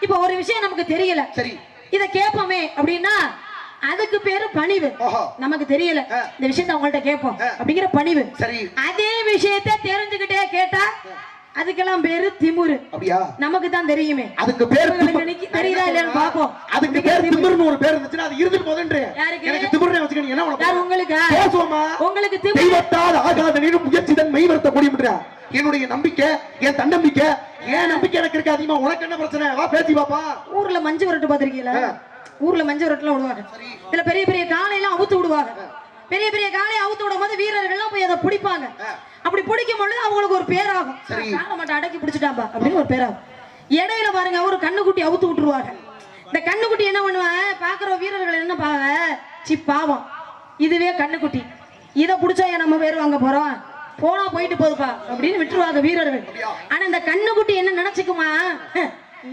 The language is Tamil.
இப்ப ஒரு விஷயம் நமக்கு தெரியல, சரி இத கேட்போமே அப்படின்னா அதுக்கு பேரு பணிவு. நமக்கு தெரியல இந்த விஷயத்தை அவங்கள்ட்ட கேட்போம் அப்படிங்கிற பணிவு. சரி, அதே விஷயத்தை தெரிஞ்சுக்கிட்டே கேட்டா அதுக்கெல்லாம் பேரு திமிரு. அப்படியா? நமக்கு தான் தெரியுமே அதுக்கு பேரு தெரியுதா இல்லையான்னு பாப்போம். அதுக்கு பேரு திமிருன்னு ஒரு பேர் இருந்துச்சுன்னா அது இருந்துட்டு போதுன்றே. எனக்கு திமிருன்னு வச்சுக்கணும். என்ன உனக்கு உங்களுக்கு பேசுவோமா? உங்களுக்கு திமிரத்தால் ஆகாத நீரும் முயற்சிதான் மெய்வர்த்த முடியும்ன்றா. என்னுடைய நம்பிக்கை, என் தன்னம்பிக்கை, ஏன் நம்பிக்கை எனக்கு இருக்கு அதிகமா. உனக்கு என்ன பிரச்சனை? வா பேசி பாப்பா. ஊர்ல மஞ்சு வரட்டு பாத்திருக்கீங்களா? ஊர்ல மஞ்சு வரட்டுலாம் விடுவாங்க. இதுல பெரிய பெரிய காளை எல்லாம் அவுத்து விடுவாங்க. பெரிய பெரிய காளையை அவுத்து விடும் போது வீரர்கள் எல்லாம் போய் அதை பிடிப்பாங்க. அப்படி பிடிக்கும் பொழுது அவங்களுக்கு ஒரு பேராகும். காளை மட்டும் அடக்கி பிடிச்சிட்டாம்பா அப்படின்னு ஒரு பேராகும். இடையில பாருங்க ஒரு கண்ணுக்குட்டி அவுத்து விட்டுருவாங்க. இந்த கண்ணுக்குட்டி என்ன பண்ணுவாங்க, பாக்குற வீரர்கள் என்ன பாங்க, சி பாவம் இதுவே கண்ணுக்குட்டி, இதை பிடிச்சா நம்ம பேர் வாங்க போறோம், போனா போயிட்டு போதுப்பா அப்படின்னு விட்டுருவாங்க வீரர்கள். ஆனா இந்த கண்ணுக்குட்டி என்ன நினைச்சுக்குமா,